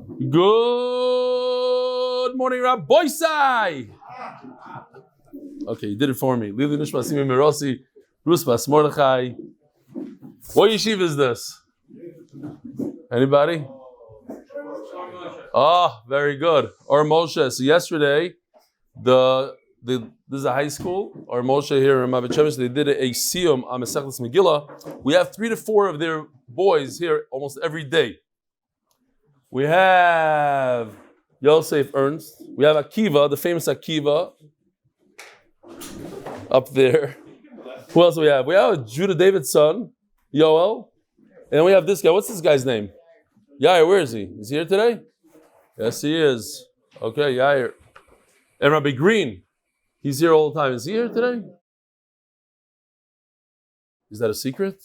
Good morning, Rabbi Sai. Okay, you did it for me. Lili Nishma Simi Mirosi, Rusbas Mordechai. What yeshiva is this? Anybody? Oh, very good. Or Moshe. So yesterday, this is a high school. Or Moshe here in Mabed Shemesh, they did a siyum on Maseches Megillah. We have 3 to 4 of their boys here almost every day. We have Yosef Ernst. We have Akiva, the famous Akiva, up there. Who else do we have? We have Judah David's son, Yoel. And then we have this guy. What's this guy's name? Yair, where is he? Is he here today? Yes, he is. Okay, Yair. And Rabbi Green. He's here all the time. Is he here today? Is that a secret?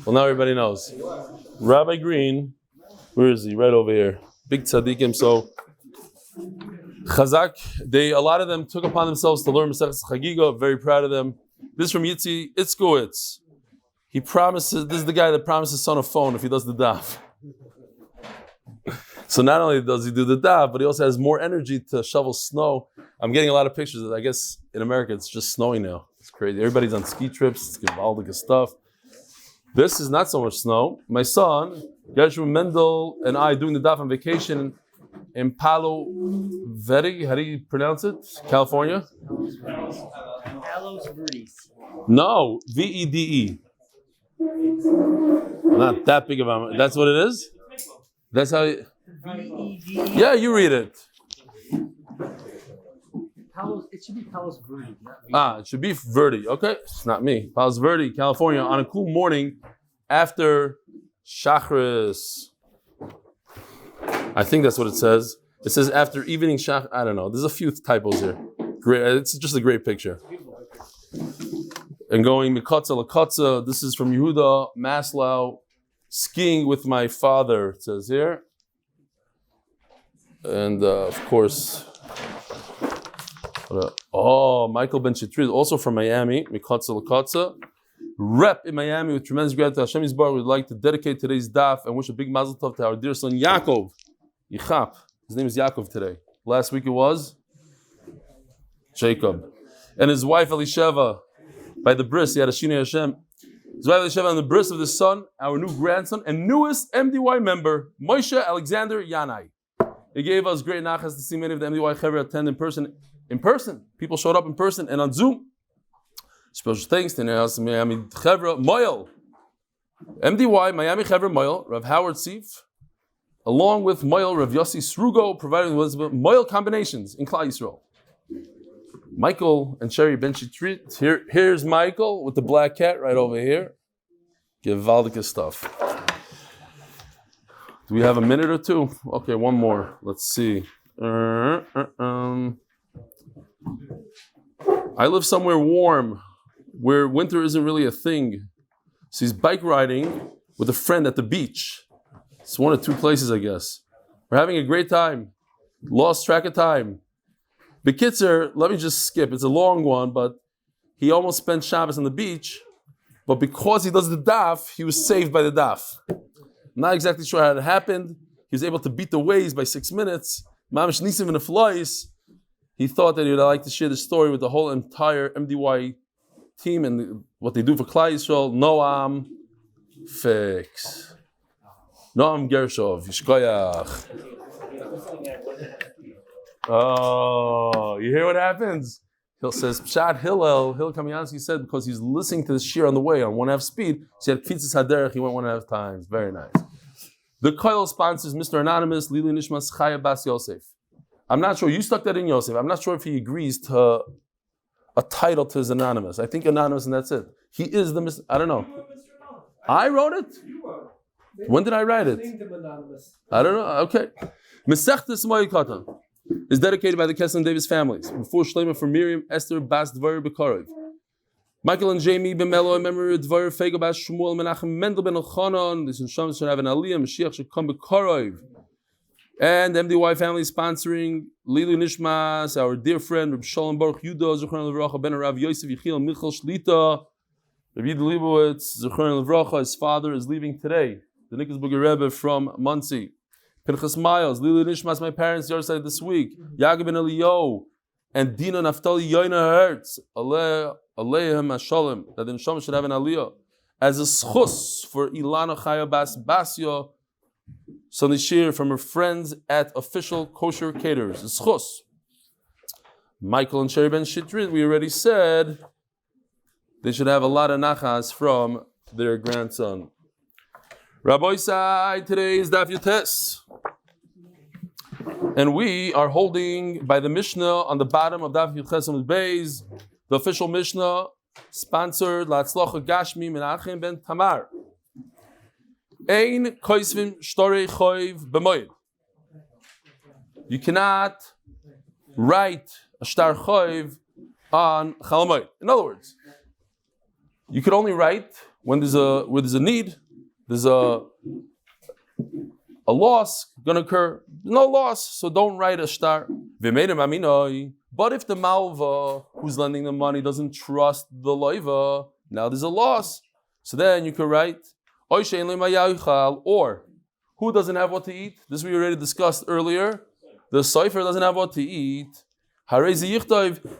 Well, now everybody knows. Rabbi Green. Where is he? Right over here. Big tzaddikim. So, Chazak, a lot of them took upon themselves to learn Maseches Chagiga. Very proud of them. This is from Yitzi Itzkowitz. He promises, this is the guy that promises his son a phone if he does the daf. So not only does he do the daf, but he also has more energy to shovel snow. I'm getting a lot of pictures of it. I guess in America it's just snowing now. It's crazy. Everybody's on ski trips. It's gewaldige stuff. This is not so much snow. My son, Menachem Mendel, and I doing the daf on vacation in Palo Verde. How do you pronounce it? California? Palos Verdes. No, Vede. Not that big of a. That's what it is? That's how you. V-E-D-E. Yeah, you read it. It should be Palos Verdes, not Verde. It should be Verde. Okay, it's not me. Palos Verde, California, on a cool morning after Shachris. I think that's what it says. It says after evening Shach. I don't know. There's a few typos here. Great. It's just a great picture. And going Mikotza Lakotza. This is from Yehuda Maslow. Skiing with my father, it says here. And of course, Michael Ben Chitrid, also from Miami, Mikotza Lakotza. Rep in Miami with tremendous gratitude to Hashem Yisbarach. We'd like to dedicate today's daf and wish a big mazel tov to our dear son Yaakov. Yichap. His name is Yaakov today. Last week it was Jacob. And his wife Elisheva, by the bris, he had a Shinei Hashem. His wife Elisheva and the bris of the son, our new grandson, and newest MDY member, Moshe Alexander Yanai. He gave us great nachas to see many of the MDY Chevra attend in person. People showed up in person and on Zoom. Special thanks to Miami Chevra Moel. MDY Miami Chevra Moel, Rav Howard Sif, along with Moel Rav Yossi Srugo, providing with Moel combinations in Klal Yisrael. Michael and Sherry Ben Shitrit. Here's Michael with the black cat right over here. Gewaldige stuff. Do we have a minute or two? Okay, one more. Let's see. I live somewhere warm where winter isn't really a thing. So he's bike riding with a friend at the beach. It's one of 2 places, I guess. We're having a great time. Lost track of time. Bekitzer, let me just skip. It's a long one, but he almost spent Shabbos on the beach. But because he does the daf, he was saved by the daf. Not exactly sure how it happened. He was able to beat the waves by 6 minutes. Mamish Nisim and the flies. He thought that he would like to share the story with the whole entire MDY team and what they do for Klal Yisrael. Noam Fix. Noam Gershov. Yishkoyach. Oh, you hear what happens? He says, Pshat Hillel Kamiansky said because he's listening to the shir on the way on 1/2 speed, so he had Kfitzis Haderech, he went 1/2 times. Very nice. The Koil sponsors Mr. Anonymous, Lili Nishmas Chaya Bas Yosef. I'm not sure, you stuck that in Yosef. I'm not sure if he agrees to a title to his Anonymous. I think Anonymous and that's it. He is the Mr. I don't know. I wrote it? When did I write it? I don't know. Okay. Masechtes Moed Katan is dedicated by the Kessler and Davis families. Before shleima for Miriam Esther Bas Devora bekorov. Michael and Jayme Benmeleh, memory of Devora, Faige Bas Shmuel, Menachem Mendel ben Elchanan. This neshamas should have an Aliyah. Moshiach should come bekorov. And MDY Family sponsoring Lilu Nishmas, our dear friend Shalom, Baruch, יודא, Ben Rav Yosef Yechiel Michal Shlita, Yidi Leibowitz Z. His father is leaving today. The Nicholas Rebbe from Muncie. Pinchas Miles, Lili Nishmas, my parents, your side this week. Yaakov Ben Eliyahu, and Dina Naftali Yoina Hertz, Aleihim Hashem, that the neshamas should have an Aliyah. As a schus for Ilana Chaya Bas Basya, Sunday Shir from her friends at official kosher caterers. A schus. Michael and Sherry Ben Shitrit, we already said they should have a lot of nachas from their grandson. Rabbi Sai, today is Daf Yotes. And we are holding by the Mishnah on the bottom of Daf Yotes Amud Beis, the official Mishnah, sponsored Latzlocha Gashmi Menachem Ben Tamar. Ein koisvim shtorei choiv b'moed. You cannot write a shtar choiv on Chol Moed. In other words, you could only write when there's a need, there's a loss going to occur. No loss, so don't write a shtar. But if the malva who's lending the money doesn't trust the loiva, now there's a loss. So then you could write, or who doesn't have what to eat? This we already discussed earlier. The sofer doesn't have what to eat.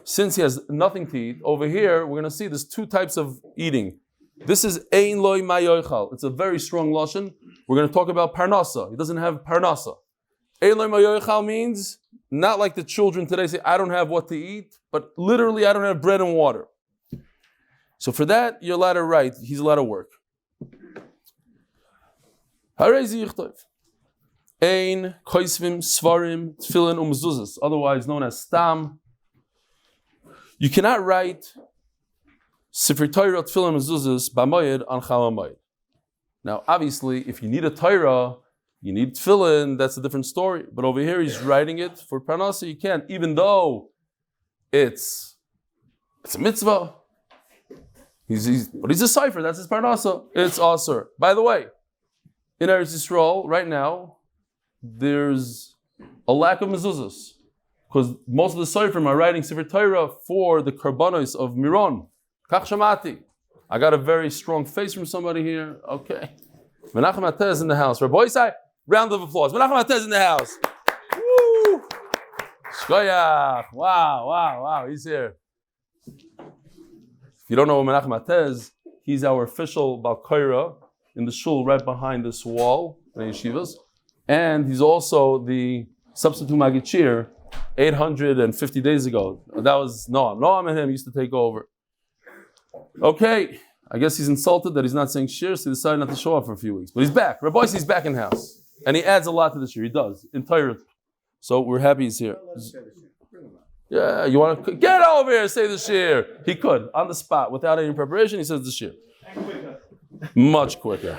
Since he has nothing to eat, over here we're going to see there's two types of eating. This is ein loy mayochal. It's a very strong lashon. We're going to talk about parnasa. He doesn't have parnasa. Ein loy mayochal means not like the children today say, I don't have what to eat, but literally I don't have bread and water. So for that, you're allowed to write. He's allowed to work. Ein koisvim svarim tefillin umzuzas, otherwise known as stam. You cannot write Sifrei Torah tefillin umzuzas b'moed on Chol Moed. Now, obviously, if you need a Torah, you need tefillin. That's a different story. But over here, he's writing it for parnasa. You can't, even though it's a mitzvah. But he's a cipher. That's his parnasa. It's asur. By the way, in Eretz Yisrael right now, there's a lack of mezuzahs because most of the Sifrim are writing Sefer Torah for the karbanos of Miron. Kach shamati. I got a very strong face from somebody here. Okay. Menachem Mendel is in the house. Rabbi Isai, round of applause. Menachem Mendel is in the house. Woo! Shkoyach. Wow. He's here. If you don't know Menachem Mendel is, he's our official Balkoira in the shul right behind this wall in yeshivas. And he's also the substitute Magichir 850 days ago. That was Noam. Noam and him used to take over. Okay, I guess he's insulted that he's not saying shir, so he decided not to show up for a few weeks. But he's back. Rabbi he's back in house. And he adds a lot to the shir. He does. Entire. So we're happy he's here. Yeah, you want to get over here, say the shir. He could, on the spot, without any preparation, he says the shir. Much quicker.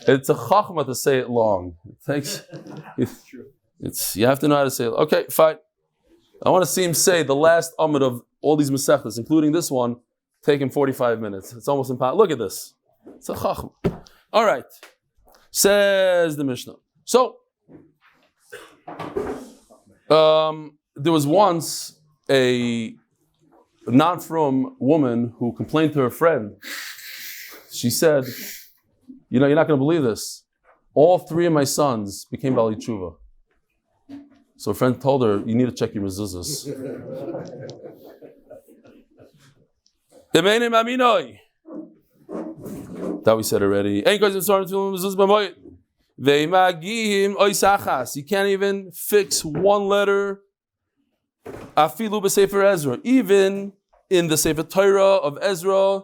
It's a chachma to say it long. It takes. It's you have to know how to say it. Okay, fine. I want to see him say the last amud of all these Maseches, including this one, take him 45 minutes. It's almost impossible. Look at this. It's a chachma. All right. Says the Mishnah. So, there was once a non-frum woman who complained to her friend. She said, you know, you're not going to believe this. All three of my sons became Bali Tshuva. So a friend told her, you need to check your mezuzahs. That we said already. You can't even fix one letter. Afilu b'Sefer Ezra. Even in the Sefer Torah of Ezra,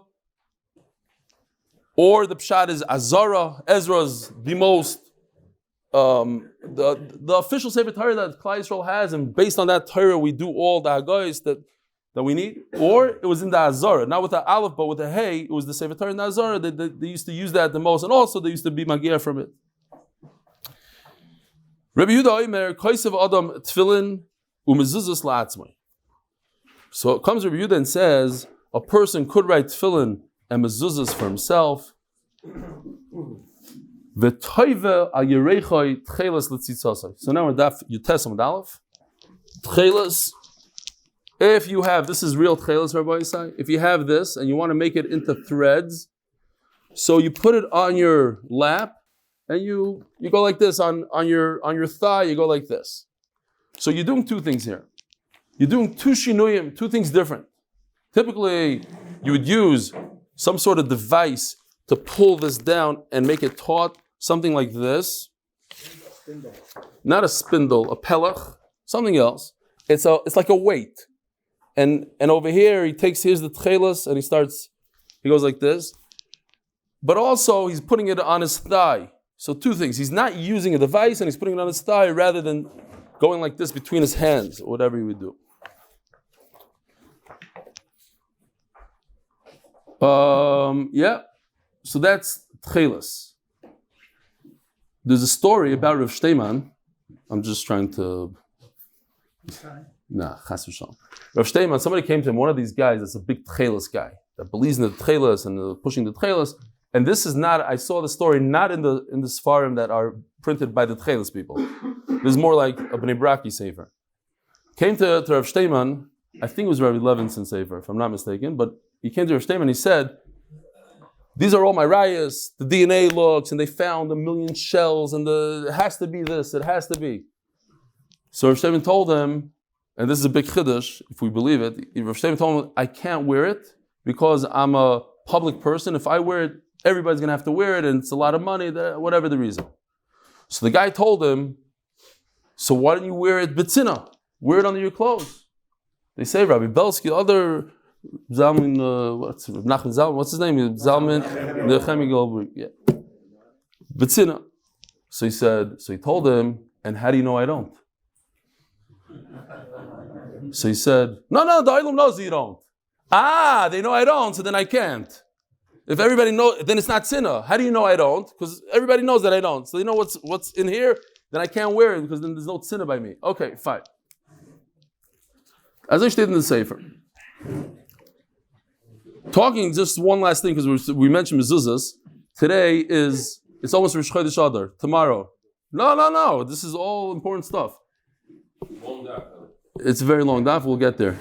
or the pshat is Azara. Ezra's the most, the official Sefer Torah that Klal Yisrael has, and based on that Torah we do all the hagayos that we need. Or it was in the Azara, not with the Aleph, but with the Hey. It was the Sefer Torah in the Azara. They used to use that the most, and also they used to be magiah from it. Rabbi Yehuda Omer Koisev Adam Tefillin Umezuzos La'atzmai. So it comes Rabbi Yehuda and says a person could write tefillin and mezuzahs for himself. So now we're Daf Yotes Amud Aleph. Tchelas. If you have, this is real tchelas, Rabbi Isai. If you have this and you want to make it into threads, so you put it on your lap and you go like this on your thigh. You go like this. So you're doing two things here. You're doing two shinuyim, two things different. Typically, you would use some sort of device to pull this down and make it taut, something like this. Not a spindle, a pelach, something else. It's like a weight. And over here, here's the tchelas, and he goes like this. But also, he's putting it on his thigh. So two things. He's not using a device, and he's putting it on his thigh rather than going like this between his hands, or whatever he would do. So that's tchelas. There's a story about Rav Shteiman. I'm just trying to... Chas v'shalom. Rav Shteiman, somebody came to him, one of these guys that's a big tchelas guy, that believes in the tchelas and pushing the tchelas. And this is not, I saw the story not in the Sfarim that are printed by the tchelas people. This is more like a Bnei Braki sefer. Came to Rav Shteiman, I think it was Rabbi Levinson sefer, if I'm not mistaken, but he came to Rav Shteiman and he said, these are all my rayas, the DNA looks, and they found 1 million shells, and it has to be this, it has to be. So Rav Shteiman told him, and this is a big chiddush, if we believe it, Rav Shteiman told him, I can't wear it because I'm a public person. If I wear it, everybody's going to have to wear it, and it's a lot of money, whatever the reason. So the guy told him, so why don't you wear it bitzina? Wear it under your clothes. They say, Rabbi Belsky, other Zalman, Menachem Zalman, what's his name? Zalman, the Chemigol, yeah. Bitzina. So he told him, and how do you know I don't? So he said, no, the Olam knows you don't. They know I don't, so then I can't. If everybody knows, then it's not sinner. How do you know I don't? Because everybody knows that I don't. So they know what's in here, then I can't wear it because then there's no sinner by me. Okay, fine. As I stated in the Sefer. Talking just one last thing, because we mentioned mezuzahs. Today it's almost Rosh Chodesh Adar. Tomorrow. No. This is all important stuff. Long daf. It's a very long daf. We'll get there.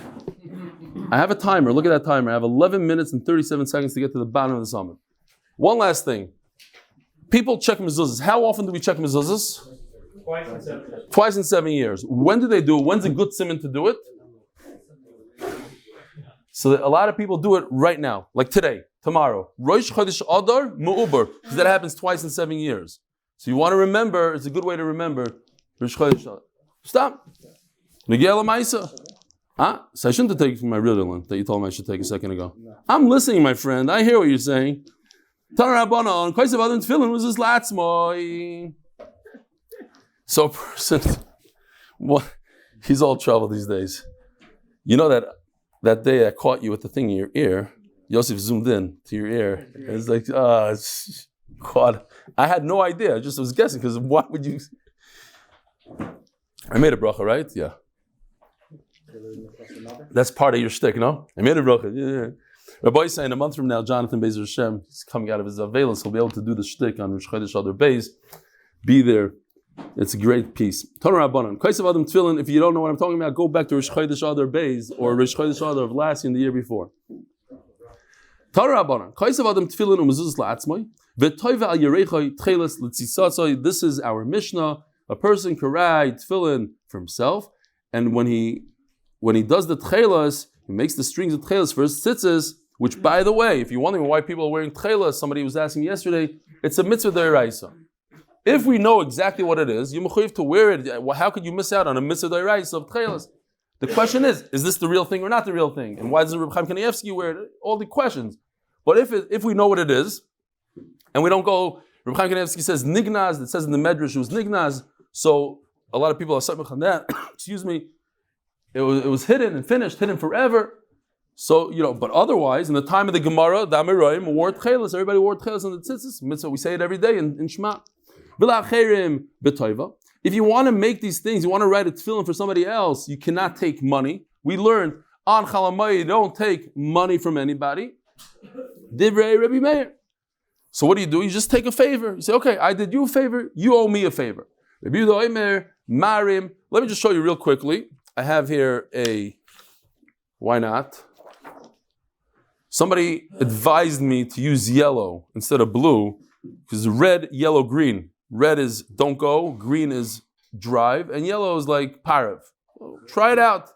I have a timer. Look at that timer. I have 11 minutes and 37 seconds to get to the bottom of the summit. One last thing. People check mezuzahs. How often do we check mezuzahs? Twice in 7 years. When do they do it? When's a good simon to do it? So a lot of people do it right now, like today, tomorrow. Rosh Chodesh Adar Mu'uber, because that happens twice in 7 years. So you want to remember, it's a good way to remember Rosh Chodesh Adar. Stop. Nigel Maisa. So I shouldn't have taken from my real one that you told me I should take a second ago. No. I'm listening, my friend. I hear what you're saying. Tanarabanon, Kaisav Adam Tefillin was his latzmoy. So a person, he's all trouble these days. You know that day I caught you with the thing in your ear, Yosef zoomed in to your ear. It's like, God. I had no idea. I just was guessing, because why would you? I made a bracha, right? Yeah. That's part of your shtick, no? I made a bracha. Yeah. Rabbi is saying a month from now, Jonathan Beis Hashem, he's coming out of his availance. He'll be able to do the shtick on Rosh Chodesh Adar Beis. Be there. It's a great piece. Tanur Rabbanan. Kaisav Adam Tefillin, if you don't know what I'm talking about, go back to Rosh Chodesh Adar Beis or Rosh Chodesh Adar of last year and the year before. Tanur Rabbanan. Kaisav Adam Tefillin umezuzas la'atzmai. V'toiva al yerechai tchelas l'tzisatzai. This is our Mishnah. A person can write tefillin for himself, and when he does the tchelas, he makes the strings of tchelas for his tzitzis, which, by the way, if you're wondering why people are wearing tchelas, somebody was asking me yesterday, it's a mitzvah d'oraisa. If we know exactly what it is, you're mechuyev to wear it. How could you miss out on a mitzvah d'oraisa of tchelas? The question is this the real thing or not the real thing? And why doesn't Reb Chaim Kanievsky wear it? All the questions. But if we know what it is, and we don't go, Reb Chaim Kanievsky says nignaz, it says in the Medrash it was nignaz, so a lot of people are samech on that. Excuse me. It was hidden and finished, hidden forever. So, but otherwise, in the time of the Gemara, the Amoraim wore tchelas. Everybody wore tchelas on the tzitzis. Mitzvah, we say it every day in Shema. If you want to make these things, you want to write a tefillin for somebody else, you cannot take money. We learned on Chalamayit, you don't take money from anybody. Divrei Rabbi Meir. So what do? You just take a favor. You say, okay, I did you a favor, you owe me a favor. Rabbi Yehuda Omer, Marim. Let me just show you real quickly. I have here why not? Somebody advised me to use yellow instead of blue, because red, yellow, green. red is don't go, green is drive, and yellow is like parav. Try it out.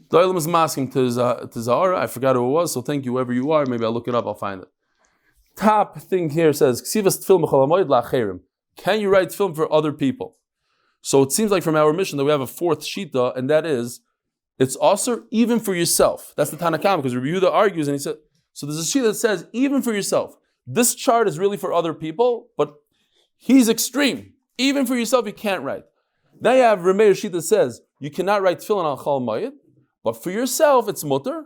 The Olam is masking to Zahara. I forgot who it was, so thank you, whoever you are. Maybe I'll look it up, I'll find it. Top thing here says, can you write film for other people? So it seems like from our mission that we have a fourth shita, and that is, it's also even for yourself. That's the Tanakam, because Rabbi Yehuda argues, and he said, so there's a shita that says, even for yourself. This chart is really for other people, but he's extreme. Even for yourself, you can't write. Now you have Rameir shita that says, you cannot write tefillin on Chol Moed, but for yourself, it's mutter.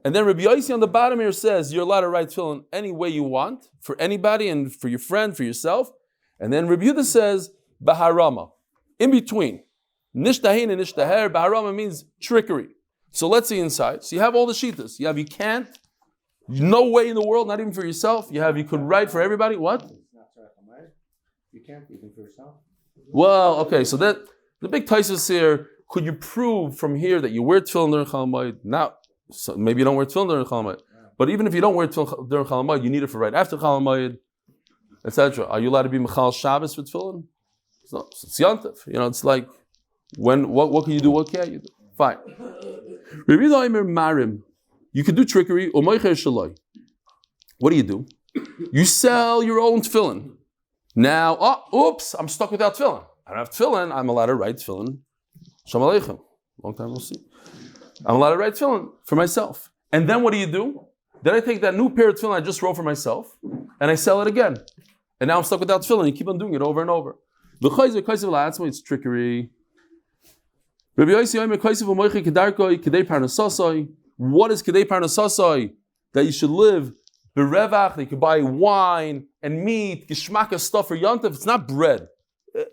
And then Rabbi Yossi on the bottom here says, you're allowed to write tefillin any way you want, for anybody, and for your friend, for yourself. And then Rabbi Yehuda says, Baharama, in between. Nishtahin and nishtaher, Baharama means trickery. So let's see inside. So you have all the shitas. You have, you can't, no way in the world, not even for yourself. You have, you could write for everybody. What? You can't even for yourself. Well, okay, so that, the big taisus here, could you prove from here that you wear tefillin during Chol Moed? Now, so maybe you don't wear tefillin during Chol Moed. But even if you don't wear tefillin during Chol Moed, you need it for right after Chol Moed, etc. Are you allowed to be Mechal Shabbos for tefillin? It's Yontif. You know, it's like, when, what can you do, what can't you do? Fine. You could do trickery. What do you do? You sell your own tefillin. Now, oops, I'm stuck without tefillin. I don't have tefillin, I'm allowed to write tefillin. Shalom Aleichem. Long time we'll see. I'm allowed to write tefillin for myself. And then what do? Then I take that new pair of tefillin I just wrote for myself, and I sell it again. And now I'm stuck without tefillin. You keep on doing it over and over. It's trickery. What is kedei parnasasai? That you should live berevach, that you could buy wine and meat, geshmaka stuff for yontif. It's not bread.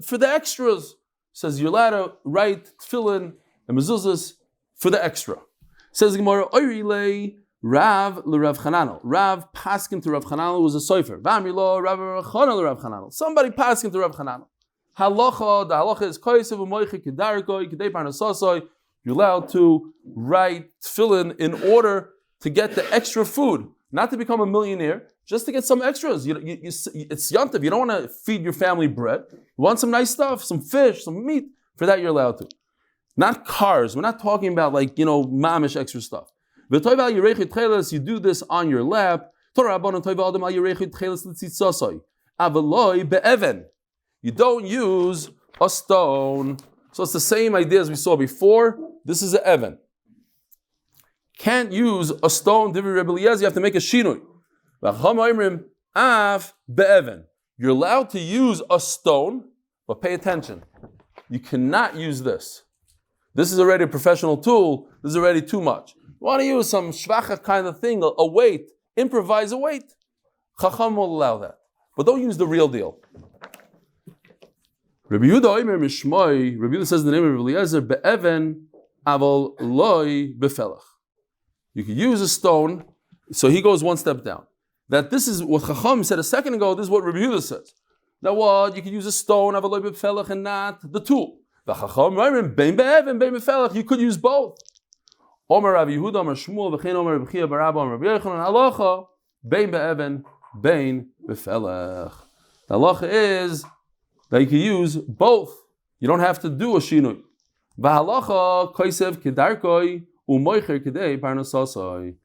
For the extras, says you're allowed to write tefillin and mezuzahs for the extra. Says the Gemara, Oirile Rav l'Rav Chananel. Rav paskin to Rav Chananel was a sofer. V'amrilo Rav Chananel l'Rav Chananel. Somebody paskin to Rav Chananel. Halacha, the halacha is koisev u'moichi kedarkoi kedei parnasasoi. You're allowed to write tefillin in order to get the extra food, not to become a millionaire, just to get some extras. It's yontif. You don't want to feed your family bread. You want some nice stuff, some fish, some meat. For that, you're allowed to. Not cars. We're not talking about mamish extra stuff. You do this on your lap. You don't use a stone. So it's the same idea as we saw before. This is an even. Can't use a stone. You have to make a shinui. You're allowed to use a stone, but pay attention. You cannot use this. This is already a professional tool. This is already too much. You want to use some shvacha kind of thing, a weight, improvise a weight. Chacham will allow that. But don't use the real deal. Rabbi Yehuda says the name of Eliezer, be'even aval loy befelach. You could use a stone, so he goes one step down. That this is what Chacham said a second ago, this is what Rabbi Yehuda says. Now what? You could use a stone, aval loy befelach, and not the tool. The Chacham, bein be'even, bein befelach, you could use both. Omer Rabbi Yehuda, Omer Shmuel, v'chein Omer Rabbi Chia bar Abba, Omer Rabbi Yochanan, halacha, bein be'even, bein befelach. The halacha is that you can use both. You don't have to do a shinui. V'halacha koisev kedarkoi u'moicher kedei parnasasai.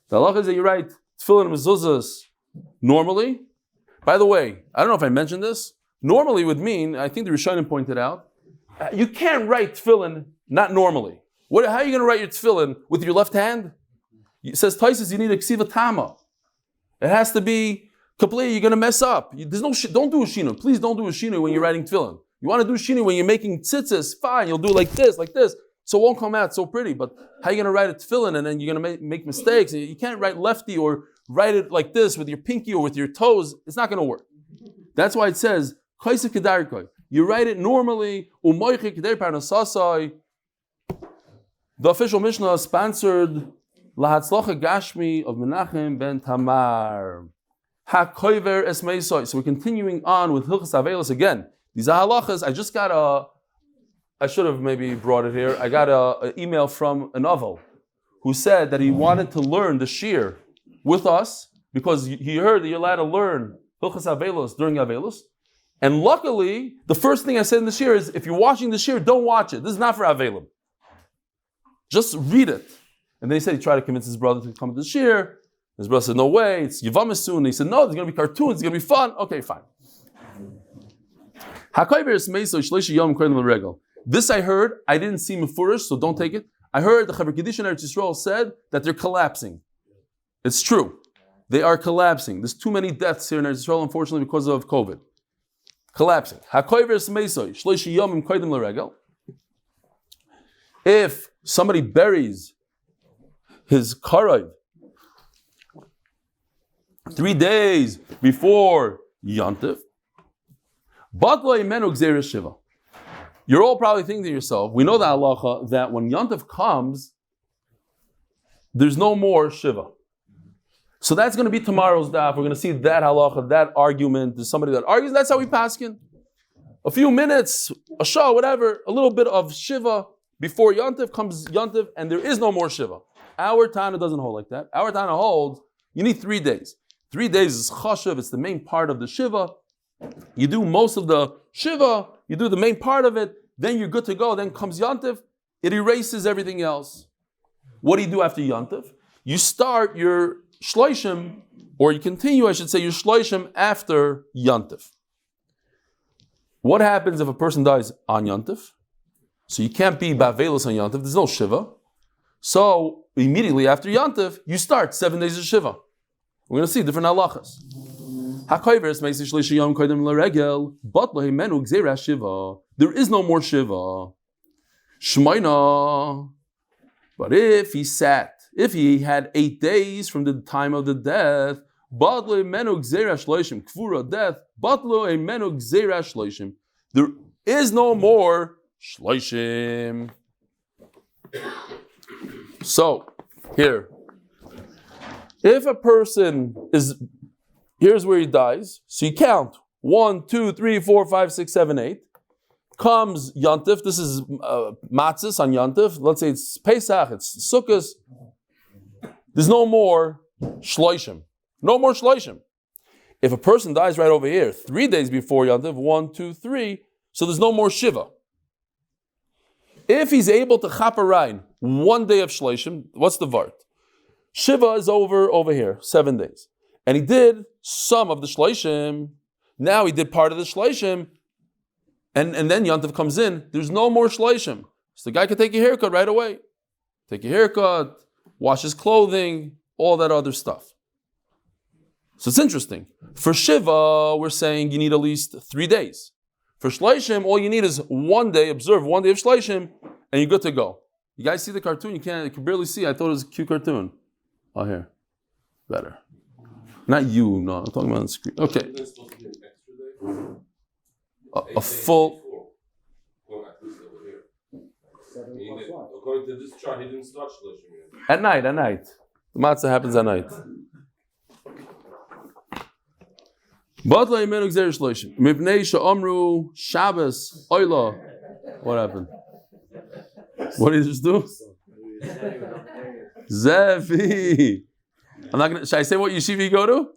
The halacha is that you write tefillin and mezuzahs normally. By the way, I don't know if I mentioned this. Normally would mean, I think the Rishonim pointed out, you can't write tefillin not normally. How are you going to write your tefillin with your left hand? It says Taisus, you need a ksiva tama. It has to be completely, you're going to mess up. Don't do a shinu. Please don't do a shinu when you're writing tefillin. You want to do shinu when you're making tzitzis, fine, you'll do like this, so it won't come out so pretty. But how are you going to write a tefillin and then you're going to make mistakes? You can't write lefty or write it like this with your pinky or with your toes. It's not going to work. That's why it says, Kaisif kedarkoi. You write it normally, u'moichi kedei parnasasai. The official Mishnah sponsored Lahatzlacha Gashmi of Menachem ben Tamar. HaKoiver es Meisoi. So we're continuing on with Hilchas Avelos again. These are halachas. I should have maybe brought it here. I got an email from an Aval who said that he wanted to learn the Shir with us because he heard that you're allowed to learn Hilchas Avelos during Avelos. And luckily, the first thing I said in the shir is, if you're watching the shir, don't watch it. This is not for Avelim. Just read it. And then he said he tried to convince his brother to come to the shir. His brother said, no way, it's Yavamis soon. He said, no, there's going to be cartoons, it's going to be fun. Okay, fine. This I heard, I didn't see Mefurish, so don't take it. I heard the Chaver Kedisha in Eretz Yisrael said that they're collapsing. It's true. They are collapsing. There's too many deaths here in Eretz Yisrael, unfortunately, because of COVID. Collapsing. If somebody buries his karov 3 days before Yantif, you're all probably thinking to yourself, we know the halacha that when Yantif comes, there's no more Shiva. So that's going to be tomorrow's daf. We're going to see that halacha, that argument. There's somebody that argues. That's how we paskin. A few minutes, a shah, whatever, a little bit of Shiva before Yantif comes Yantif, and there is no more Shiva. Our Tana doesn't hold like that. Our Tana holds, you need 3 days. 3 days is chashav, it's the main part of the Shiva. You do most of the Shiva, you do the main part of it, then you're good to go. Then comes Yantif, it erases everything else. What do you do after Yantif? You start your shleishim, or you continue, I should say, your shleishim after Yantif. What happens if a person dies on Yantif? So you can't be bavelos on Yantif, there's no Shiva. So immediately after Yantif, you start 7 days of Shiva. We're going to see different halachas. There is no more Shiva. Shleima. But if he had 8 days from the time of the death, there is no more shleishim. So, here, if a person here's where he dies, so you count 1, 2, 3, 4, 5, 6, 7, 8. Comes Yantif, this is matzahs on Yantif, let's say it's Pesach, it's Sukkot. There's no more shleishim. No more shleishim. If a person dies right over here, 3 days before Yantif, 1, 2, 3, so there's no more Shiva. If he's able to chaparine 1 day of shleishim, what's the vart? Shiva is over here, 7 days. And he did some of the shleishim. Now he did part of the shleishim. And then Yantif comes in. There's no more shleishim. So the guy can take a haircut right away. Take a haircut, wash his clothing, all that other stuff. So it's interesting. For Shiva, we're saying you need at least 3 days. For shleishim, all you need is 1 day, observe 1 day of shleishim, and you're good to go. You guys see the cartoon? You can barely see. I thought it was a cute cartoon. Oh, here. Better. Not you, no. I'm talking about on the screen. Okay. A full... According to this chart, he didn't start shleishim yet. At night. The matzah happens at night. What happened? What did you just do? Zevi. Should I say what yeshiva you go to?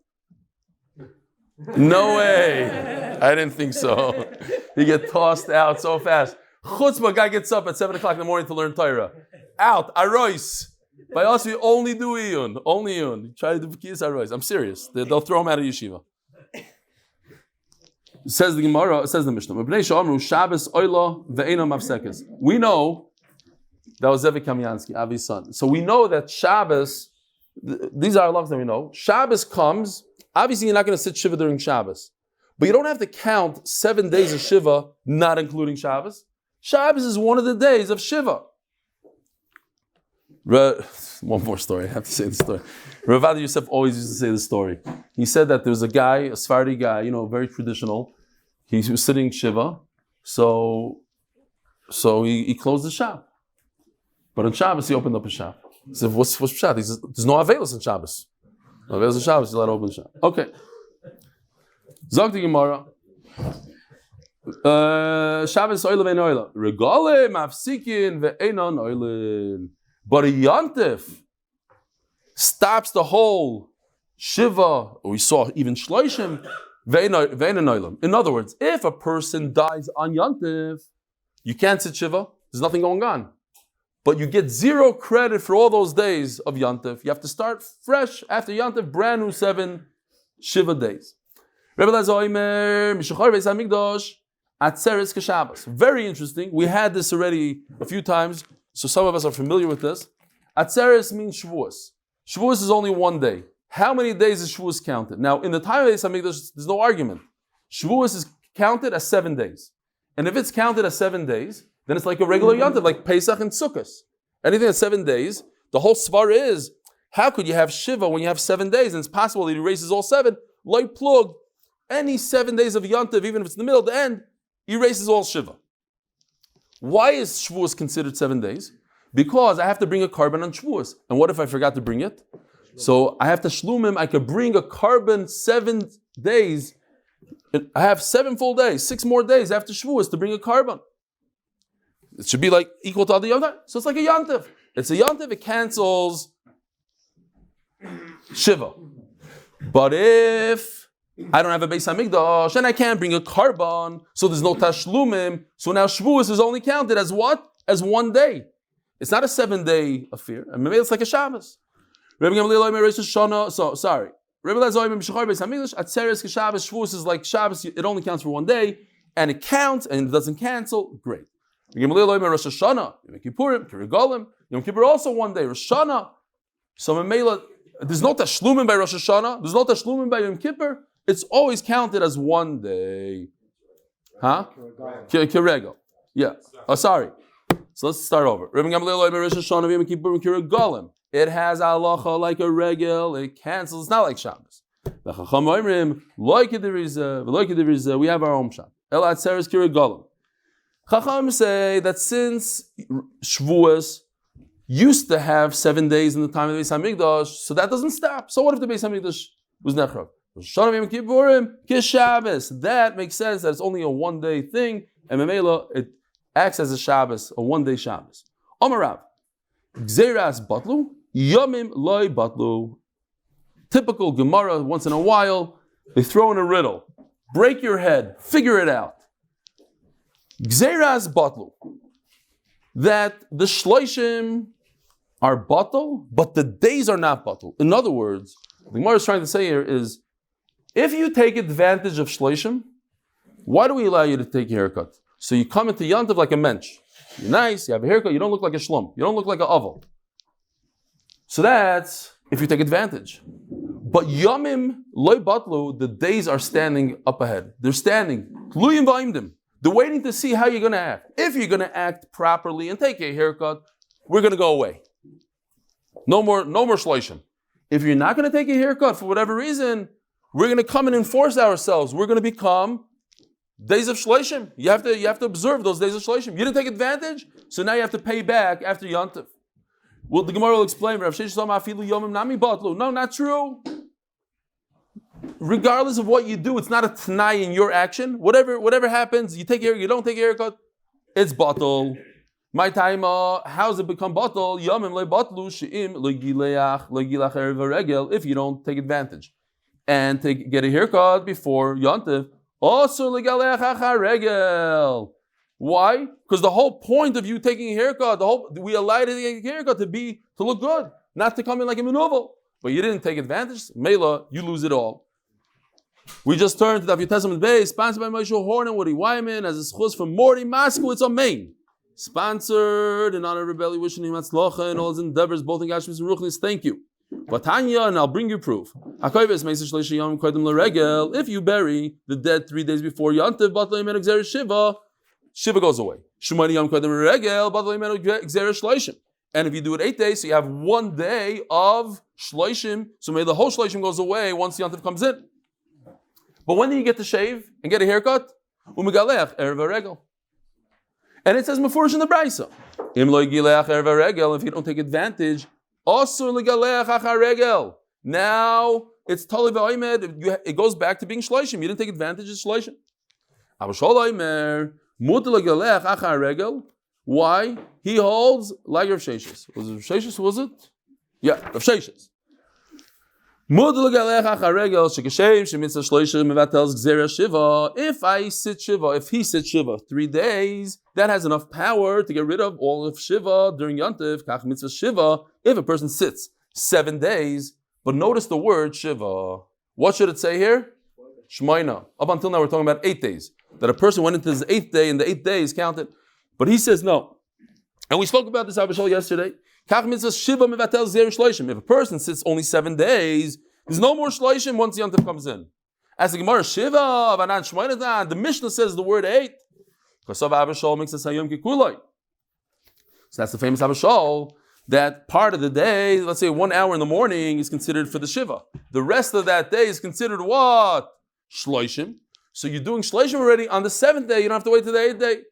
No way. I didn't think so. You get tossed out so fast. Chutzpah, guy gets up at 7 o'clock in the morning to learn Torah. Out, arois. By us, we only do iyun. Only iyun. You try to do kiyas arois. I'm serious. They'll throw him out of yeshiva. Says the Gemara, says the Mishnah. We know that was Zevi Kamyansky, Avi's son. So we know that Shabbos, these are halachas that we know. Shabbos comes, obviously you're not going to sit Shiva during Shabbos. But you don't have to count 7 days of Shiva, not including Shabbos. Shabbos is one of the days of Shiva. One more story, I have to say the story. Rav Yosef always used to say the story. He said that there was a guy, a Sephardi guy, very traditional. He was sitting Shiva, so he closed the shop. But on Shabbos, he opened up a shop. He said, what's Pshat? He says, there's no Avelos in Shabbos. No Avelos in Shabbos, you let open the shop. Okay. Zog the Gemara. Shabbos oila ve'en oila. Regale mafsikin ve'enon oilin. But a Yantif stops the whole Shiva, or we saw even Shleishim, In other words, if a person dies on Yantiv, you can't sit Shiva, there's nothing going on. But you get 0 credit for all those days of Yantiv. You have to start fresh after Yantiv, brand new 7 Shiva days. Very interesting. We had this already a few times, so some of us are familiar with this. Atzeres means Shavuos. Shavuos is only 1 day. How many days is Shavuos counted? Now, in the time of Beis Hamikdash, there's no argument. Shavuos is counted as 7 days. And if it's counted as 7 days, then it's like a regular Yantiv, like Pesach and Sukkot. Anything that's 7 days, the whole svar is, how could you have Shiva when you have 7 days? And it's possible that he erases all 7. Like plug, any 7 days of Yantiv, even if it's in the middle, the end, erases all Shiva. Why is Shavuos considered 7 days? Because I have to bring a carbon on Shavuos. And what if I forgot to bring it? So I have to shlumim, I could bring a carbon 7 days. I have 7 full days, 6 more days after Shavuos to bring a carbon. It should be like equal to other Yom. So it's like a Yantiv. It's a Yantiv, it cancels Shiva. But if I don't have a Beis Hamikdash and I can't bring a carbon, so there's no tashlumim, so now Shavuos is only counted as what? As 1 day. It's not a 7-day affair. And maybe it's like a Shabbos. So sorry. Shavuos is like Shabbos, it only counts for 1 day, and it counts and it doesn't cancel. Great. Yom Kippur also 1 day. Rosh Hashanah. So Menachem, there's no tashlumim by Rosh Hashanah. There's no tashlumim by Yom Kippur. It's always counted as 1 day. Huh? Kiregel. Yeah. Oh, sorry. So let's start over. It has halacha like a regel. It cancels. It's not like Shabbos. We have our own shot. Chacham say that since Shavuos used to have 7 days in the time of the Beis Hamikdash, so that doesn't stop. So what if the Beis Hamikdash was nechrav? That makes sense that it's only a 1 day thing, and Menachem it acts as a Shabbos, a 1 day Shabbos. Omarav, Gzeiras batlu, Yomim loy batlu. Typical Gemara, once in a while, they throw in a riddle. Break your head, figure it out. Gzeiras batlu. That the shloishim are batal, but the days are not batal. In other words, the Gemara is trying to say here is, if you take advantage of shloishim, why do we allow you to take a haircut? So you come into Yantiv like a mensch. You're nice, you have a haircut, you don't look like a shlom, you don't look like an aval. So that's if you take advantage. But yomim loy batlu, the days are standing up ahead. They're standing. Tluyim v'imdim. They're waiting to see how you're going to act. If you're going to act properly and take a haircut, we're going to go away. No more shloishim. If you're not going to take a haircut for whatever reason, we're going to come and enforce ourselves. We're going to become days of shloishim. You have to observe those days of shloishim. You didn't take advantage, so now you have to pay back after Yantiv. Well, the Gemara will explain. No, not true. Regardless of what you do, it's not a t'nai in your action. Whatever happens, you take care, you don't take a haircut, it's batal. My time, how does it become batal? Yomim le batlu she'im legileach erev regel. If you don't take advantage and get a haircut before Yantiv, also legaleach achar regel. Why? Because the whole point of you taking a haircut, we allow you to take a haircut to look good, not to come in like a menuvel. But you didn't take advantage. Mela, you lose it all. We just turned to Daf Yomi Beis, sponsored by Moshe Horn and Woody Wyman, as a schus from Morty Moskowitz on Maine. Sponsored in honor of Rebelli, wishing him Hatzlacha and all his endeavors, both in Gashmis and Ruchnis. Thank you. Vatanya, and I'll bring you proof. If you bury the dead 3 days before Yantiv, Shiva goes away. And if you do it 8 days, so you have 1 day of shloishim, so maybe the whole shloishim goes away once Yantiv comes in. But when do you get to shave and get a haircut? And it says mefurish in the Brisa. If you don't take advantage, now it's totally v'oimed. It goes back to being shloishim. You didn't take advantage of shloishim. Why? He holds like Rav Sheshes. Was it Rav Sheshes? Was it? Yeah, Rav Sheshes. If I sit Shiva, if he sits Shiva 3 days, that has enough power to get rid of all of Shiva during Yontif. Kach mitzvah Shiva. If a person sits 7 days, but notice the word Shiva. What should it say here? Shleima. Up until now, we're talking about 8 days. That a person went into his 8th day, and the 8th day is counted. But he says no. And we spoke about this Abishol yesterday. Kach mitzvah Shiva mevatel zer shloishim. If a person sits only 7 days, there's no more shloishim once Yontif comes in. As the Gemara Shiva, Vanan Shmoinadan, the Mishnah says the word 8. Because of Abishol makes us hayom kikuloi. So that's the famous Abishol. That part of the day, let's say 1 hour in the morning, is considered for the Shiva. The rest of that day is considered what? Shloishim. So you're doing Shloishim already on the 7th day. You don't have to wait till the 8th day.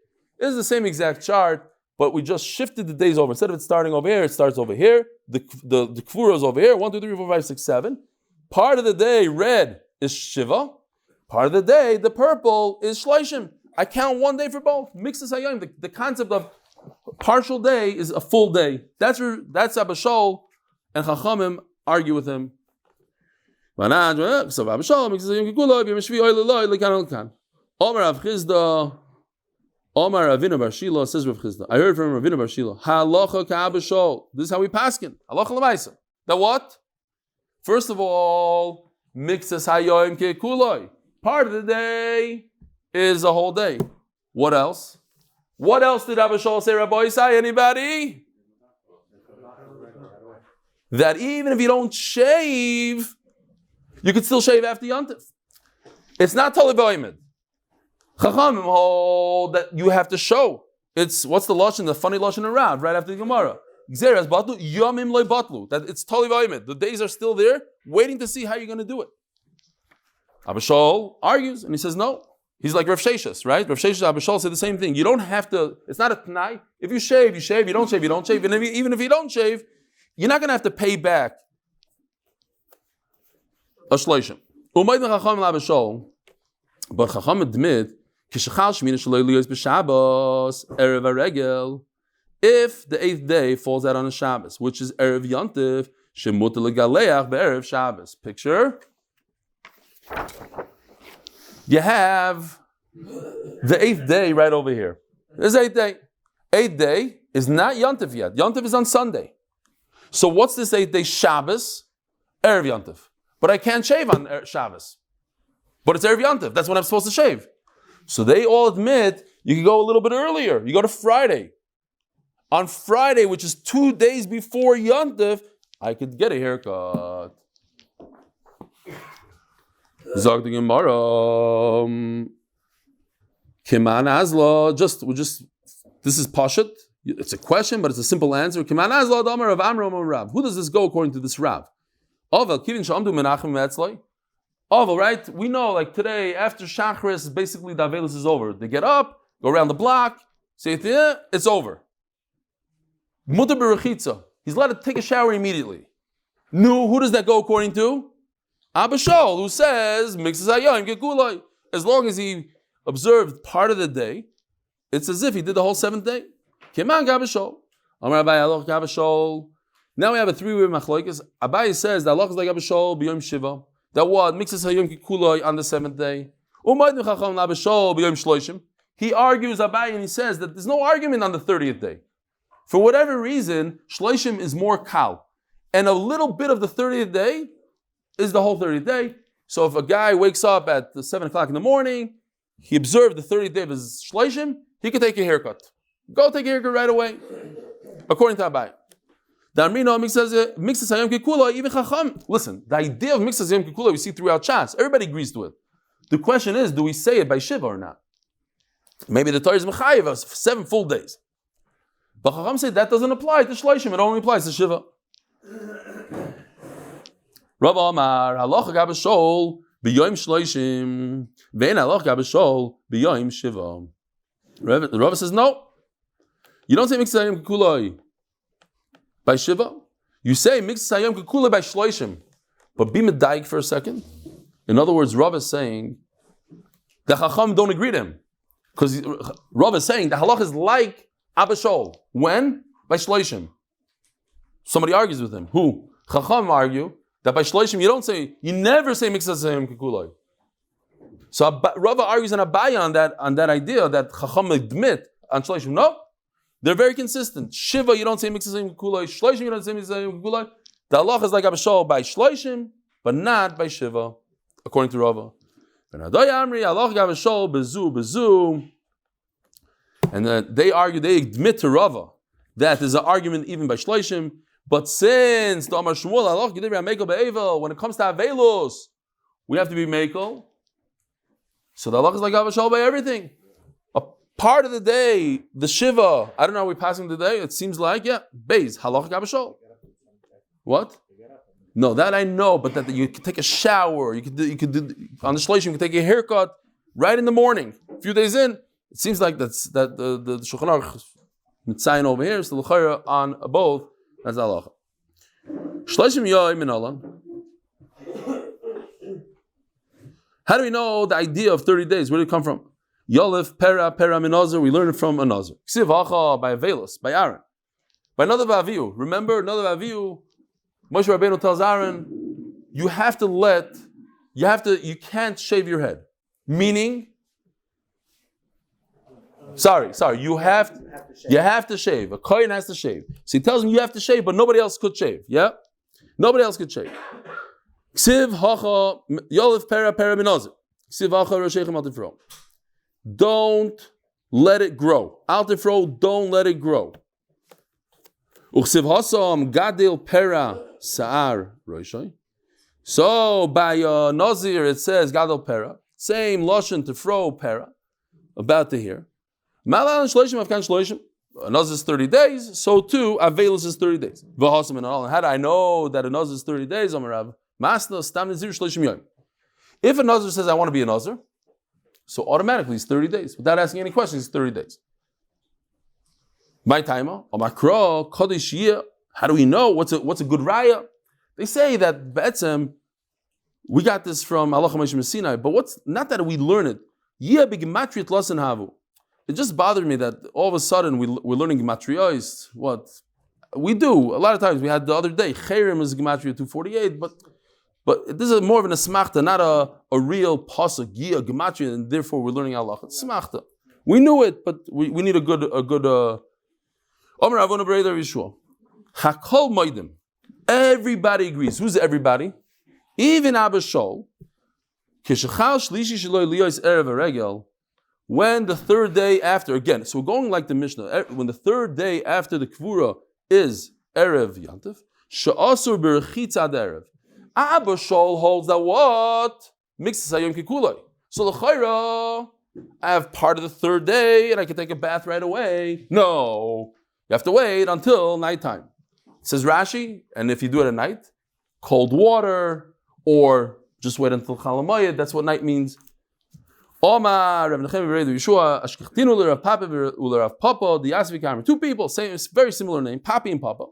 This is the same exact chart, but we just shifted the days over. Instead of it starting over here, it starts over here. The Kvura is over here. 1, 2, 3, 4, 5, 6, 7. Part of the day, red, is Shiva. Part of the day, the purple, is Shloishim. I count 1 day for both. Mixes hayom. The concept of partial day is a full day. That's Abishol, and Chachamim argue with him. So Abishol mixes hayom kikuloi b'meshvi oileloi lekan lekan. Omar Rav Chizda, Omar Ravina Bar Shila, says Rav Chizda. I heard from Ravina Bar Shila. Halacha ka'Abishol. This is how we paskin. Halacha l'maisa. That what? First of all, mixes hayom kikuloi. Part of the day is a whole day. What else? What else did Abishol say, Rabbi Isai? Anybody? That even if you don't shave, you could still shave after Yontif. It's not totally beyamenu. Chachamim hold that you have to show. It's, what's the lashon, the funny lashon in Rav, right after the Gemara? Gzeras batlu, yomim loy batlu. That it's totally beyamenu. The days are still there, waiting to see how you're going to do it. Abishol argues, and he says no. He's like Rav Sheshis, right? Rav Sheshis and Abishol say the same thing. You don't have to, it's not a t'nai. If you shave, you shave. You don't shave, you don't shave. And even if you don't shave, you're not going to have to pay back a shloishim. Umayt mechacham l'Abishol, but chacham admit, kishachal shmina shaloi liyos b'Shabbos, erev haregel, if the 8th day falls out on a Shabbos, which is erev Yontif, shemutar legaleach be'erev Shabbos. Picture. You have the 8th day right over here. This 8th day. 8th day is not Yontif yet. Yontif is on Sunday. So what's this 8th day? Shabbos, Erev Yontif. But I can't shave on Shabbos. But it's Erev Yontif. That's when I'm supposed to shave. So they all admit you can go a little bit earlier. You go to Friday. On Friday, which is 2 days before Yontif, I could get a haircut. Zog the Gemara, Kiman Azla. This is Pashat. It's a question, but it's a simple answer. Kiman Azla, Damar of Amram Rav. Who does this go according to this Rav? Ovel, Kivin Shamdu Menachem Mendel. Ovel, right? We know, like today, after Shachris, basically the Avelis is over. They get up, go around the block, say it's over. Mutar Berechitza. He's allowed to take a shower immediately. No, who does that go according to? Abishol, who says, mixes hayom kikuloi. As long as he observed part of the day, it's as if he did the whole 7th day. Kiman Abishol. Amar Abai Aloch Abishol. Now we have a 3-way machlokes. Abai says that Allah is like Abishol b'yom Shiva. That what? Mixes hayom kikuloi on the 7th day. Umayt mechacham Abishol b'yom Shloishim. He argues Abai and he says that there's no argument on the 30th day. For whatever reason, Shloishim is more kal. And a little bit of the 30th day is the whole 30th day. So if a guy wakes up at 7 o'clock in the morning, he observed the 30th day of his shleishim, he could take a haircut. Go take a haircut right away, according to Abai. The Amrino mixes hayom kikula, even chacham. Listen, the idea of mixes hayom kikula we see throughout Shas. Everybody agrees to it. The question is, do we say it by Shiva or not? Maybe the Torah is mechayev us for 7 full days. But chacham say that doesn't apply to shleishim, it only applies to Shiva. Rav Amar, halacha Abishol b'yom shloishim, ve'en halacha Abishol b'yom shiva. Rav says no. You don't say mixes hayom kikuloi by Shiva. You say mixes hayom kikuloi by shloishim. But be medayik for a second. In other words, Rav is saying the Chacham don't agree to him. Because Rav is saying the halach is like Abishol. When? By shloishim. Somebody argues with him. Who? Chacham argue that by shloishim you never say mixas hayom kekulai. So Rava argues on Abaya on that idea that Chacham admit on shloishim. No, they're very consistent. Shiva you don't say mixas hayom kekulai. Shloishim you don't say mixas hayom kekulai. The halacha is like Abishol by shloishim, but not by shiva, according to Rava. And they argue, they admit to Rava that there's an argument even by shloishim. But since the Amar Shmuel, when it comes to Avelus, we have to be Mekel. So the halacha is like Avashal by everything. A part of the day, the Shiva, I don't know, are we passing the day? It seems like, Beis, halacha Avashal. What? No, that I know, but that you could take a shower, you could do on the Shleishim, you could take a haircut right in the morning. A few days in, it seems like the Shulchan Aruch Mitzayin over here, so the L'chayra on both. That's halacha. Shleishim yoy min Alan. How do we know the idea of 30 days? Where did it come from? Yolef, pera min Nazir. We learn it from a Nazir. Ksiv hacha by Avelos, by Aaron. By another Vaviu. Remember, another Vaviu, Moshe Rabbeinu tells Aaron, you can't shave your head. Meaning, Sorry. You have to shave. A kohen has to shave. So he tells him you have to shave, but nobody else could shave. Yeah? Nobody else could shave. Ksiv hacha yolef pera min Nazir. Ksiv hacha roshechem al tifro. Don't let it grow. Al tifro, don't let it grow. Uksiv hasam gadil pera sa'ar roishay. So by Nazir it says gadil pera. Same lashon tifro pera. About to hear. Malal and shloishim afkan shloishim. Nazir is 30 days, so too Avelus is 30 days. V'hasam and all. How do I know that a Nazir is 30 days? Amarav. Masna stam nazir shloishim yom. If a Nazir says I want to be a Nazir, so automatically it's 30 days. Without asking any questions, it's 30 days. My timer, Omakro, Kodesh Yeh. How do we know? What's a good raya? They say that Be'etzem, we got this from Allah Moshe Sinai, but what's not that we learn it. Yeh b'gematria tlasen havu. It just bothered me that all of a sudden we're learning gematriyos. What we do a lot of times. We had the other day Cherem is gematria 248, but this is more of an asmachta, not a real pasuk yeh gematria, and therefore we're learning Allah. It's smachta. We knew it, but we need a good. Omer Avona Breder Yeshua. Hakol Moedim. Everybody agrees. Who's everybody? Even Abba Shol. Kishachal Shlishi Shaloi Liyos Erev Regel. When the third day after, again, so we're going like the Mishnah, when the third day after the Kvura is Erev Yantif, Sha'asur Berechitz Ad Erev. Abba Shol holds that what? Mixes Hayom Kikulai. So L'chayra, I have part of the third day and I can take a bath right away. No, you have to wait until nighttime. It says Rashi, and if you do it at night, cold water, or just wait until Chalamayid, that's what night means. Omar, Menachem Mendel, Yeshua, Ashkechtinu l'Rav Papa l'Rav Papa, the Yasvi Kamri. Two people, same, very similar name, Papi and Papa.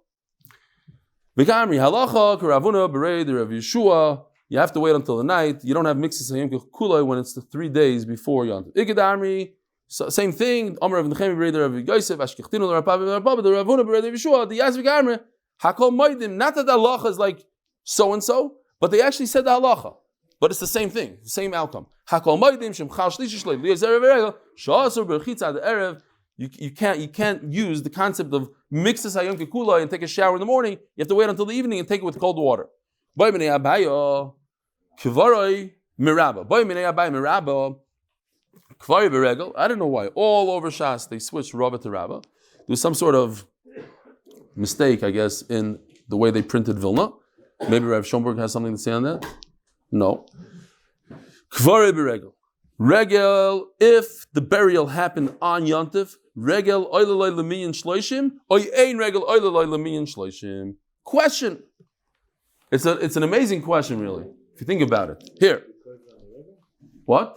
V'Kamri halacha k'Ravuna b'Rei the Rav Yeshua. You have to wait until the night. You don't have mixes hayom kulay when it's the 3 days before Yom. Ikadamri, same thing. Omar Menachem Mendel, the Rav Yosef, Ashkechtinu l'Rav Papa l'Rav Papa, the Ravuna b'Rei the Yeshua, the Yasvi Kamri. Hakol Moedim. Not that the halacha is like so and so, but they actually said the halacha. But it's the same thing, the same outcome. You can't use the concept of mixes hayom kekula and take a shower in the morning. You have to wait until the evening and take it with cold water. I don't know why. All over Shas they switched Rava to Rava. There's some sort of mistake, I guess, in the way they printed Vilna. Maybe Rav Schomburg has something to say on that. No. Kvarei b'regel. Regel, if the burial happened on Yontif, regel oileloi l'miyin shloishim, oy ein regel oileloi l'miyin shloishim. Question. It's an amazing question, really, if you think about it. Here. What?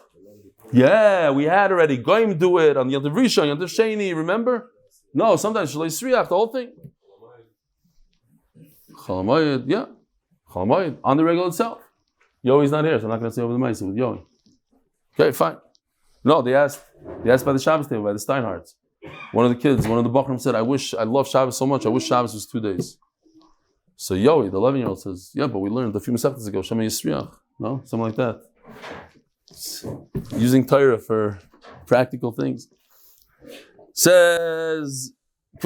Yeah, we had already. Goyim do it on Yontif Rishon, Yontif Sheni, remember? No, sometimes Shalei Sriach, the whole thing. Chalamayid, yeah. Chalamayid, on the regel itself. Yoi's not here, so I'm not going to say over the mice with Yoi. Okay, fine. No, they asked by the Shabbos table, by the Steinhards. One of the kids, one of the Bachram said, I love Shabbos so much, I wish Shabbos was 2 days. So Yoey, the 11-year-old, says, yeah, but we learned a few Maseches ago, Shema Yisriach. No? Something like that. Using Torah for practical things. Says, if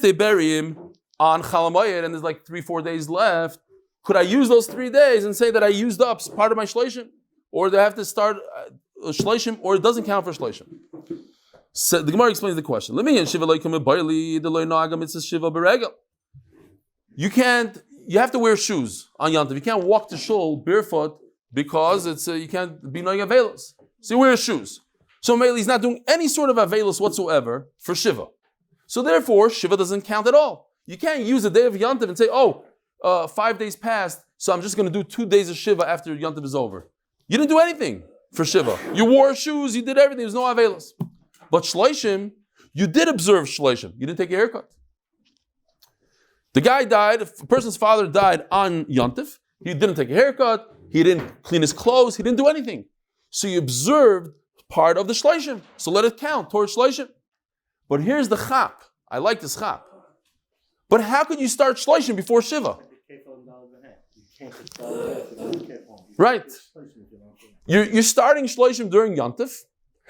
they bury him on Chalamayed and there's like 3-4 days left, could I use those 3 days and say that I used up part of my shleishim? Or do I have to start shleishim, or it doesn't count for shleishim? So the Gemara explains the question. You have to wear shoes on Yantav. You can't walk to shul barefoot because you can't be knowing avelos. So you wear shoes. So maybe he's not doing any sort of avelos whatsoever for Shiva. So therefore, Shiva doesn't count at all. You can't use the day of Yantav and say, 5 days passed, so I'm just going to do 2 days of Shiva after Yantav is over. You didn't do anything for Shiva. You wore shoes, you did everything, there's no avelos. But shleishim, you did observe shleishim. You didn't take a haircut. The guy died, a person's father died on Yantav. He didn't take a haircut, he didn't clean his clothes, he didn't do anything. So you observed part of the shleishim. So let it count towards shleishim. But here's the chap. I like this chap. But how could you start shleishim before Shiva? Right. You're starting shleishim during Yantav,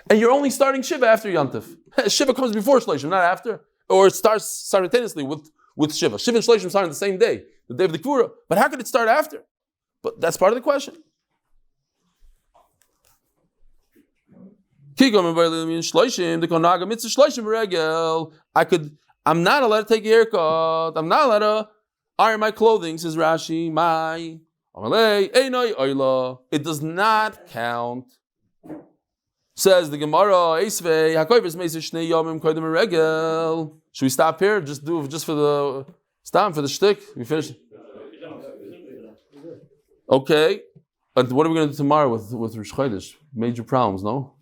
and you're only starting Shiva after Yantav. Shiva comes before shleishim, not after. Or it starts simultaneously with Shiva. Shiva and shleishim start on the same day, the day of the Kvura. But how could it start after? But that's part of the question. I'm not allowed to take a haircut. I'm not allowed to iron my clothing, says Rashi. It does not count. Says the Gemara, should we stop here? Just for the shtick? We finished. Okay. And what are we going to do tomorrow with Rosh Chodesh? Major problems, no?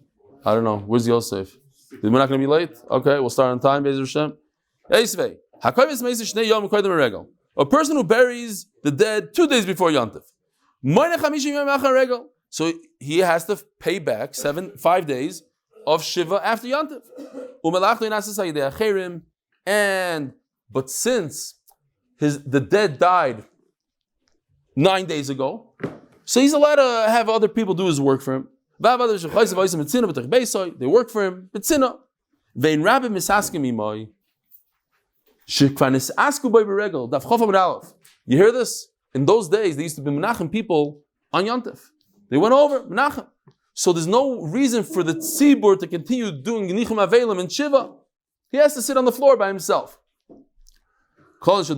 I don't know. Where's Yosef? We're not going to be late? Okay, we'll start on time, Be'ez Hashem. A person who buries the dead 2 days before Yantav. So he has to pay back 5 days of Shiva after Yantav. But since the dead died 9 days ago, so he's allowed to have other people do his work for him. They work for him. You hear this? In those days, they used to be Menachem people on Yantav. They went over, Menachem. So there's no reason for the tzibur to continue doing Nichum Avelim and Shiva. He has to sit on the floor by himself. If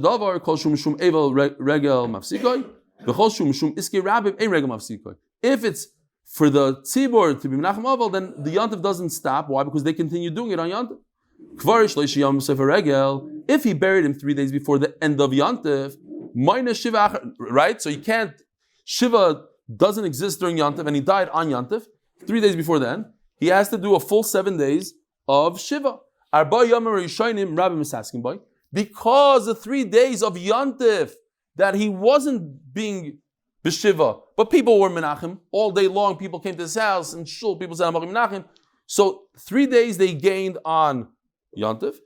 it's for the tzibur to be Menachem Aval, then the Yantav doesn't stop. Why? Because they continue doing it on Yantav. If he buried him 3 days before the end of Yantav, right? So you can't, Shiva doesn't exist during Yantav, and he died on Yantav 3 days before the end. He has to do a full 7 days of Shiva. Because the 3 days of Yantav that he wasn't being b'Shiva, but people were Menachem all day long. People came to his house and shul. People said Menachem. So 3 days they gained on Yantav.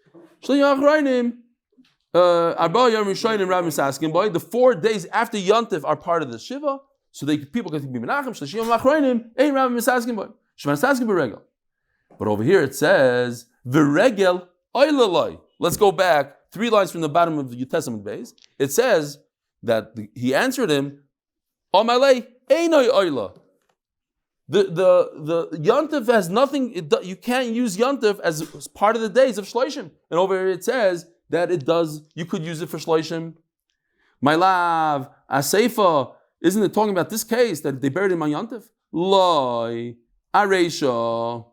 The 4 days after Yantav are part of the Shiva, so people can be Menachem. But over here it says V'regel oilaloi. Let's go back 3 lines from the bottom of the Amud Beis. It says that he answered him, Omalei einoi oila. The Yantav has nothing. You can't use Yantav as part of the days of Shleishim. And over here it says that it does. You could use it for Shleishim. My love, Aseifa, isn't it talking about this case that they buried him on Yantav? Loi, Areisha.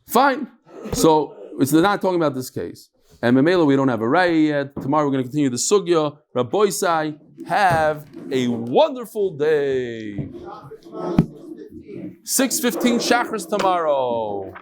Fine. So they're not talking about this case. And Benmeleh, we don't have a raya yet. Tomorrow we're going to continue the sugya. Rabbi Sai, have a wonderful day. 6:15 Shachris tomorrow.